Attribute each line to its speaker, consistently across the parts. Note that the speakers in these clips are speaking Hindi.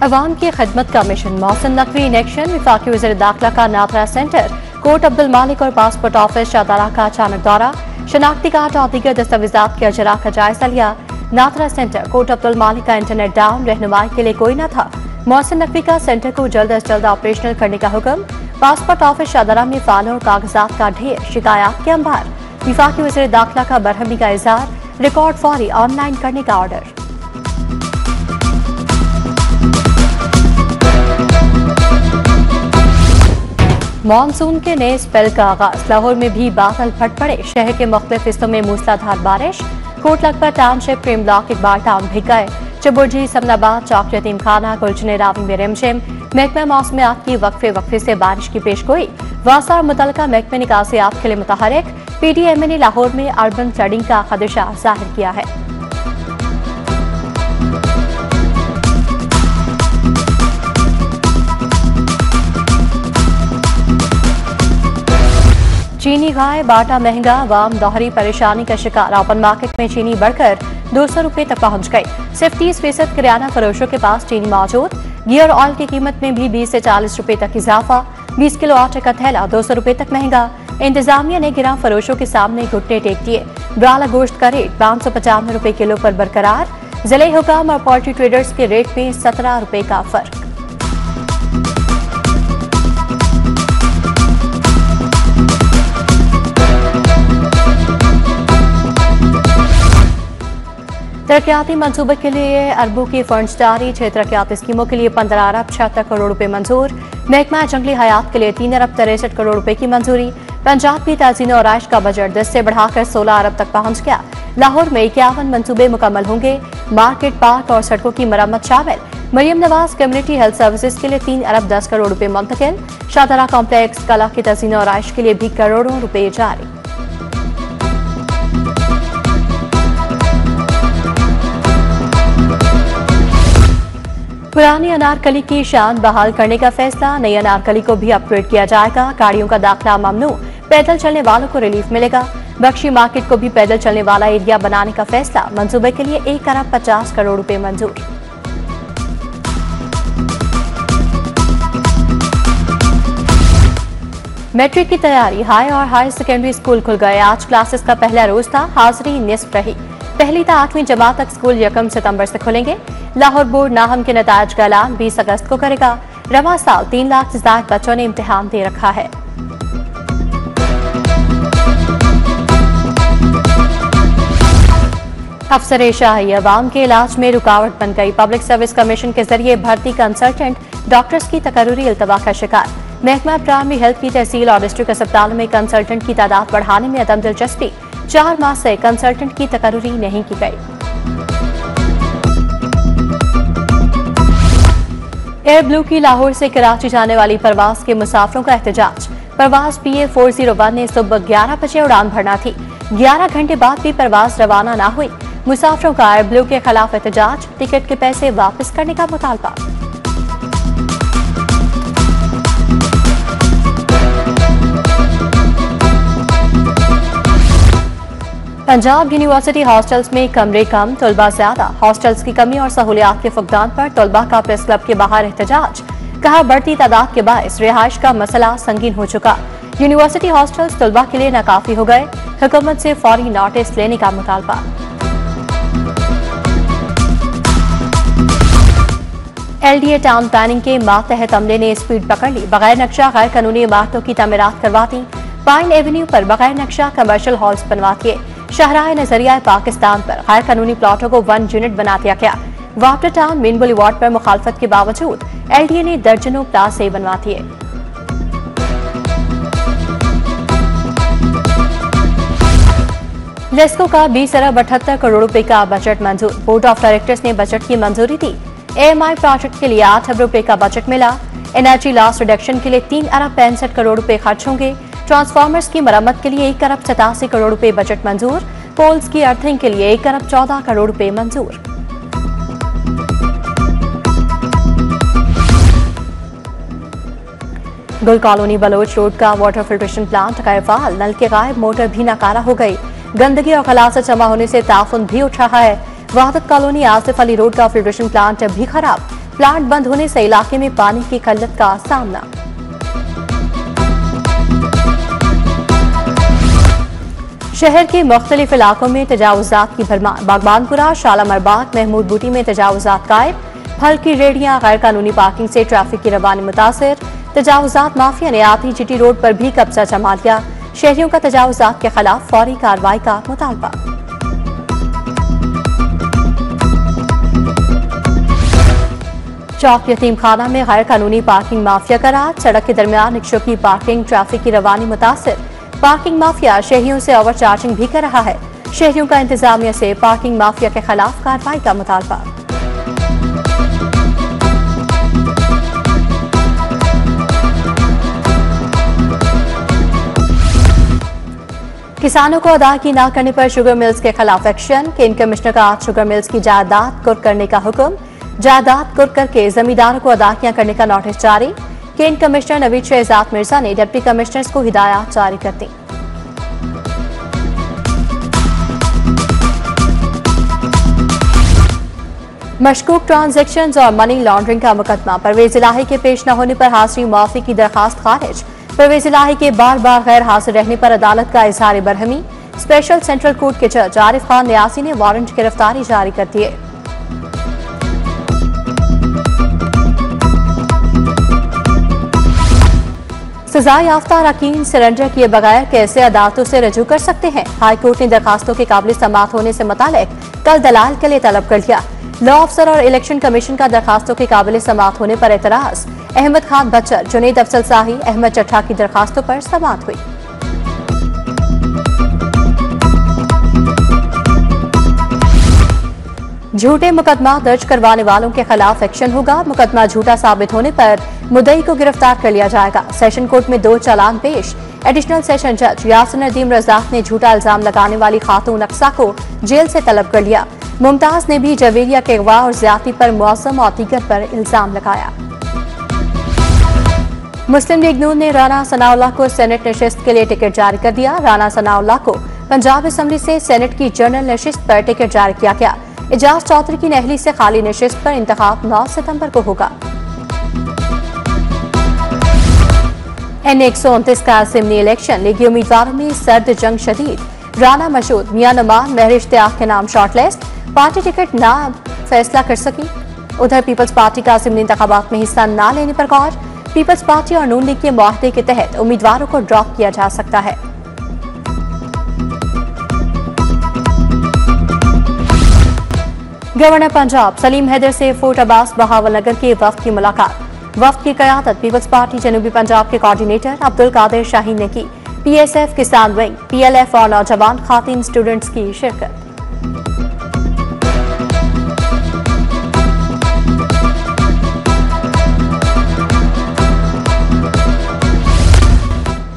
Speaker 1: अवाम की खिदमत का mission Mohsin Naqvi in action. वफाकी वज़ीर दाखिला का नाथरा सेंटर, कोर्ट अब्दुल मालिक और पासपोर्ट ऑफिस शाहदारा का अचानक दौरा। शनाख्ती कार्ड और दीगर दस्तावेजात के अजरा का जायजा लिया। नाथरा सेंटर, कोर्ट अब्दुल मालिक का इंटरनेट डाउन, रहनुमाई के लिए कोई न था। मोहसिन नकवी का सेंटर को जल्द अज जल्द ऑपरेशनल करने का हुक्म। पासपोर्ट ऑफिस शाहदारा में फाइलों और कागजात का ढेर, शिकायत के अंबार। वफाकी वज़ीर दाखिला का बरहमी का इजहार, रिकॉर्ड फौरी ऑनलाइन करने का ऑर्डर। मानसून के नए स्पेल का आगाज, लाहौर में भी बादल फट पड़े। शहर के मुख्तलिफ हिस्सों में मूसलाधार बारिश। कोट लखपत टाउनशिप, प्रेम ब्लॉक, इकबाल टाउन भीग गए। चबुर्जी, समनाबाद, चौक यतीम खाना, गुलचने रावी में रिमझिम। महकमा मौसमियात की वक्फे से बारिश की पेशगोई। वासा और मुतलका महकमे निकासियात के लिए मुतहरिक। PDMA ने लाहौर में अर्बन फ्लडिंग का खदशा जाहिर किया है। चीनी गाय बाटा महंगा, आवाम दोहरी परेशानी का शिकार। ओपन मार्केट में चीनी बढ़कर 200 रुपए तक पहुंच गई। सिर्फ 30% किराना फरोशों के पास चीनी मौजूद। गियर ऑयल की कीमत में भी 20 से 40 रुपए तक इजाफा। 20 किलो आटे का थैला 200 रुपए तक महंगा। इंतजामिया ने गिरा फरोशों के सामने घुटने टेक दिए। ब्राला गोश्त का रेट 595 रुपए किलो पर बरकरार। जिले हुकाम और पोल्ट्री ट्रेडर्स के रेट में 17 रुपए का फर्क। तरक्याती मंसूबे के लिए अरबों की फंड्स जारी। 6 तरक्याती स्कीमों के लिए 15 अरब 76 करोड़ रुपए मंजूर। महकमा जंगली हयात के लिए 3 अरब 63 करोड़ रुपए की मंजूरी। पंजाब की तज़ीन और आइश का बजट 10 से बढ़ाकर 16 अरब तक पहुंच गया। लाहौर में 51 मंसूबे मुकम्मल होंगे। मार्केट, पार्क और सड़कों की मरम्मत शामिल। Maryam Nawaz community health services के लिए 3 अरब 10 करोड़ रुपए मुंतकिल। शाहदारा कॉम्प्लेक्स, कला की तज़ीन और आइश के लिए भी करोड़ों रुपए जारी। पुरानी अनारकली की शान बहाल करने का फैसला। नई अनारकली को भी अपग्रेड किया जाएगा। गाड़ियों का दाखिला ममनू, पैदल चलने वालों को रिलीफ मिलेगा। बख्शी मार्केट को भी पैदल चलने वाला एरिया बनाने का फैसला। मंसूबे के लिए 1 अरब 50 करोड़ रुपए मंजूर। मैट्रिक की तैयारी, हाई और हायर सेकेंडरी स्कूल खुल गए। आज क्लासेस का पहला रोज था, हाजिरी निस्फ रही। पहली से 8वीं जमात तक स्कूल 1 सितंबर से खुलेंगे। लाहौर बोर्ड नाहम के नतायज का ऐलान 20 अगस्त को करेगा। रवां साल 3 लाख से ज्यादा बच्चों ने इम्तिहान दे रखा है। अफसर शाही अवाम के इलाज में रुकावट बन गई। पब्लिक सर्विस कमीशन के जरिए भर्ती कंसल्टेंट डॉक्टर्स की तकर्रुरी इल्तवा का शिकार। महकमा प्राइमरी हेल्थ की तहसील और डिस्ट्रिक्ट अस्पतालों में कंसल्टेंट की तादाद बढ़ाने में अदम दिलचस्पी। 4 माह से कंसल्टेंट की तकर्रुरी नहीं की गई। एयर ब्लू की लाहौर से कराची जाने वाली परवाज के मुसाफिरों का एहतजाज। परवाज PA 401 ने सुबह 11 बजे उड़ान भरना थी। 11 घंटे बाद भी परवाज रवाना न हुई। मुसाफिरों का एयर ब्लू के खिलाफ एहतजाज। टिकट के पैसे वापस करने का मुतालबा। पंजाब यूनिवर्सिटी हॉस्टल्स में कमरे कम, तलबा ज्यादा। हॉस्टल्स की कमी और सहूलियात के फुकदान पर तलबा का प्रेस क्लब के बाहर एहतजाज। कहा, बढ़ती तादाद के बायस रिहाइश का मसला संगीन हो चुका। यूनिवर्सिटी हॉस्टल्स तलबा के लिए नाकाफी हो गए। हुकूमत से फौरी नोटिस लेने का मुतालबा। LDA टाउन प्लानिंग के मातहत अमले ने स्पीड पकड़ ली। बगैर नक्शा गैर कानूनी इमारतों की तामीरात करवाती। पाइन एवेन्यू पर बगैर नक्शा कमर्शियल हॉल्स बनवा दिए। शाहराह नजरिया पाकिस्तान पर गैर कानूनी प्लॉटों को 1 यूनिट बना दिया गया। वाटर टाउन मेन बुलेवार्ड पर मुखालफत के बावजूद LDA ने दर्जनों क्लास A बनवा दिए। लेस्को का 20 अरब 78 करोड़ रुपए का बजट मंजूर। बोर्ड ऑफ डायरेक्टर्स ने बजट की मंजूरी दी। AMI प्रोजेक्ट के लिए 8 अरब रुपए का बजट मिला। एनर्जी लॉस रिडक्शन के लिए 3 अरब 65 करोड़ रुपए खर्च होंगे। ट्रांसफार्मर्स की मरम्मत के लिए 1 अरब 87 करोड़ रुपए बजट मंजूर। पोल्स की अर्थिंग के लिए 1 अरब 14 करोड़ रुपए मंजूर। गुल कॉलोनी बलोच रोड का वाटर फिल्ट्रेशन प्लांट गैरफाल। नल के गायब, मोटर भी नाकारा हो गई। गंदगी और खलासत जमा होने से ताफुन भी उठ रहा है। वहादत कॉलोनी आसिफ अली रोड का फिल्ट्रेशन प्लांट भी खराब। प्लांट बंद होने से इलाके में पानी की किल्लत का सामना। शहर के मुख्तलिफ इलाकों में तजावुजात की भरमार। बागबानपुरा, शालामार बाग, महमूद बूटी में तजावुजात गायब। फल की रेहड़ियां, गैर कानूनी पार्किंग से ट्रैफिक की रवानी मुतासिर। तजावुजात माफिया ने आती जीटी रोड पर भी कब्जा जमा लिया। शहरियों का तजावुजात के खिलाफ फौरी कार्रवाई का मुतालबा। चौक यतीम खाना में गैर कानूनी पार्किंग माफिया का राज। सड़क के दरमियान रिक्शों की पार्किंग, ट्रैफिक की रवानी मुतासिर। पार्किंग माफिया शहरियों से ओवर चार्जिंग भी कर रहा है। शहरियों का इंतजामिया से पार्किंग माफिया के खिलाफ कार्रवाई का मुतालबा। किसानों को अदायगी न करने पर शुगर मिल्स के खिलाफ एक्शन। केन कमिश्नर का आज शुगर मिल्स की जायदाद कुर्क करने का हुक्म। जायदाद कुर्क करके जमींदारों को अदायगियां करने का नोटिस जारी। केन कमिश्नर नवीद शहजाद मिर्जा ने डिप्टी कमिश्नर्स को हिदायत जारी कर दी। मशकूक ट्रांजैक्शंस और मनी लॉन्ड्रिंग का मुकदमा। परवेज इलाही के पेश न होने पर हाजिरी मुआफी की दरखास्त खारिज। परवेज इलाही के बार बार गैर हाजिर रहने पर अदालत का इजहार बरहमी। स्पेशल सेंट्रल कोर्ट के जज आरिफ खान न्यासी ने वारंट गिरफ्तारी जारी कर दिए। सजा याफ्ता अरकान सरेंडर किए बगैर कैसे अदालतों से रजू कर सकते हैं। हाईकोर्ट ने दरखास्तों के काबिल समाअत होने से मुतालिक कल दलाल के लिए तलब कर लिया। लॉ अफसर और इलेक्शन कमीशन का दरखास्तों के काबिल समाअत होने पर एतराज। अहमद खान बच्चर, जुनैद अफजल शाही, अहमद चट्ठा की दरखास्तों पर समाअत हुई। झूठे मुकदमा दर्ज करवाने वालों के खिलाफ एक्शन होगा। मुकदमा झूठा साबित होने पर मुद्दई को गिरफ्तार कर लिया जाएगा। सेशन कोर्ट में 2 चालान पेश। एडिशनल सेशन जज यासिर नदीम रज़ाक ने झूठा इल्जाम लगाने वाली खातून अक्सा को जेल से तलब कर लिया। मुमताज ने भी जवेरिया के अगवा और ज्यादती पर मुअज़्ज़म और दीगर पर इल्जाम लगाया। मुस्लिम लीग नून ने राना सनाउल्लाह को सेनेट नशिस्त के लिए टिकट जारी कर दिया। राना सनाउल्लाह को पंजाब असम्बली से सेनेट की जनरल नशिस्त पर टिकट जारी किया गया। एजाज चौधरी की नहली से खाली नशिस्त पर इंतखाब 9 सितंबर को होगा। N129 का असेंबली इलेक्शन। लीगी उम्मीदवारों में सर्द जंग शदीद। राना मशहूद, मियां नुमान, महर इश्तियाक के नाम शॉर्टलिस्ट। पार्टी टिकट ना फैसला कर सकी। उधर पीपल्स पार्टी का असेंबली इंतखाबात में हिस्सा न लेने पर गौर। पीपल्स पार्टी और नून लीग के मुआहदे के तहत उम्मीदवारों को ड्रॉप किया जा सकता है। गवर्नर पंजाब सलीम हैदर से फोर्ट अब्बास बहावलनगर के वफ्द की मुलाकात। वफ्द की क़यादत पीपल्स पार्टी जनूबी पंजाब के कोऑर्डिनेटर अब्दुल कादिर शाहीन ने की। PSF किसान विंग, PLF और नौजवान खातिन स्टूडेंट्स की शिरकत।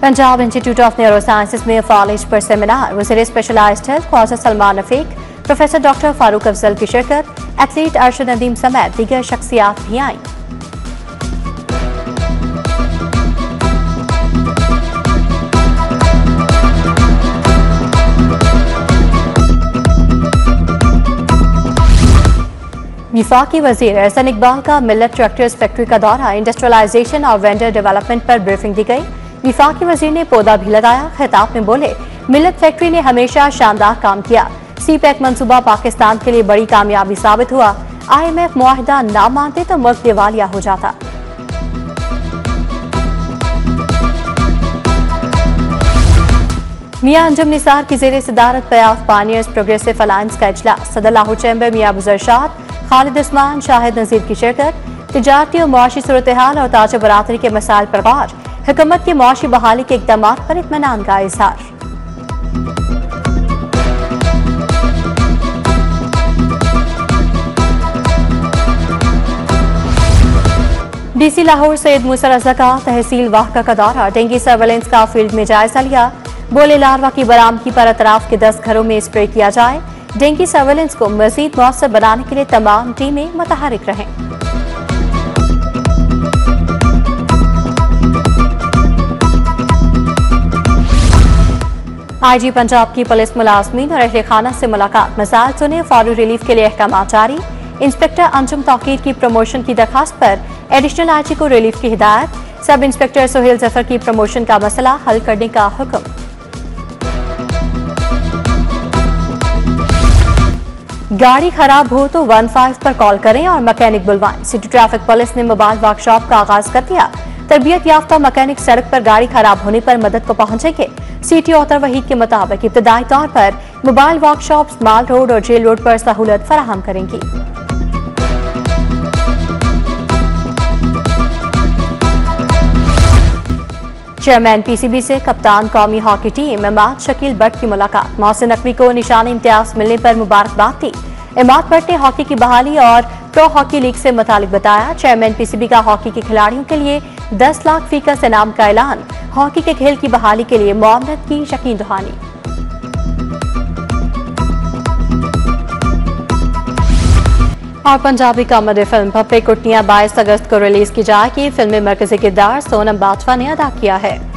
Speaker 1: Punjab institute of neuro sciences में कॉलेज पर सेमिनार। वज़ीर specialised health Khwaja Salman Rafiq, professor doctor Farooq Afzal की शिरकत। एथलीट अरशद नदीम समेत दीगर शख्सियात भी आईं। वफाकी वजीर एहसन इकबाल का मिल्लत ट्रैक्टर्स फैक्ट्री का दौरा। इंडस्ट्रियलाइजेशन और वेंडर डेवलपमेंट पर ब्रीफिंग दी गई। वफाकी वजीर ने पौधा भी लगाया। खिताब में बोले, मिल्लत फैक्ट्री ने हमेशा शानदार काम किया। CPEC मंसूबा पाकिस्तान के लिए बड़ी कामयाबी साबित हुआ। IMF मुआहिदा ना मानते तो मुल्क दिवालिया हो जाता। मियां अंजुम निसार की जेर सदारत पयाफ पानियर्स प्रोग्रेसिव अलायंस का इजलास। सदर लाहौर चैम्बर मियां अबू जरशाद, खालिद उस्मान, शाहिद नजीर की शिरकत। तिजारती और मुआशी सूरत हाल और ताज बरादरी के मसाइल पर गौर। हुकूमत की मुआशी बहाली के इक़दामात पर इत्मीनान का इजहार। DC लाहौर सैयद मूसा रज़ा का तहसील वाहका का दौरा। डेंगू सर्वेलेंस का फील्ड में जायजा लिया। बोले लार्वा की बरामदगी पर अतराफ के 10 घरों में स्प्रे किया जाए। डेंगू सर्वेलेंस को मजीद मौसर बनाने के लिए तमाम टीमें मुतहरिक रहें। IG पंजाब की पुलिस मुलाजमीन और अहले खाना से मुलाकात। मसाइल सुने, फौरी रिलीफ के लिए अहकाम जारी। इंस्पेक्टर अंजुम तौकीर की प्रमोशन की दरखास्त पर एडिशनल आईजी को रिलीफ की हिदायत। सब इंस्पेक्टर सुहेल जफर की प्रमोशन का मसला हल करने का हुक्म। गाड़ी खराब हो तो 15 पर कॉल करें और मैकेनिक बुलवाएं। सिटी ट्रैफिक पुलिस ने मोबाइल वर्कशॉप का आगाज कर दिया। तरबियत याफ्ता मैकेनिक सड़क पर गाड़ी खराब होने पर मदद को पहुंचेंगे। सीटी औतर वहीद के मुताबिक इब्तदाई तौर पर मोबाइल वर्कशॉप माल रोड और जेल रोड पर सहूलत फराहम करेंगी। चेयरमैन पीसीबी से कप्तान कौमी हॉकी टीम इमाद शकील भट्ट की मुलाकात। मोहसिन नकवी को निशानी इम्तियाज मिलने पर मुबारकबाद दी। इमाद भट्ट ने हॉकी की बहाली और प्रो हॉकी लीग से मुतालिक बताया। चेयरमैन पीसीबी का हॉकी के खिलाड़ियों के लिए 10 लाख फी का इनाम का ऐलान। हॉकी के खेल की बहाली के लिए मुआवनत की यकीन दहानी। और पंजाबी कॉमेडी फिल्म पप्पे कुट्टियां 22 अगस्त को रिलीज की जाएगी। फिल्म में मरकजी किरदार सोनम बाजवा ने अदा किया है।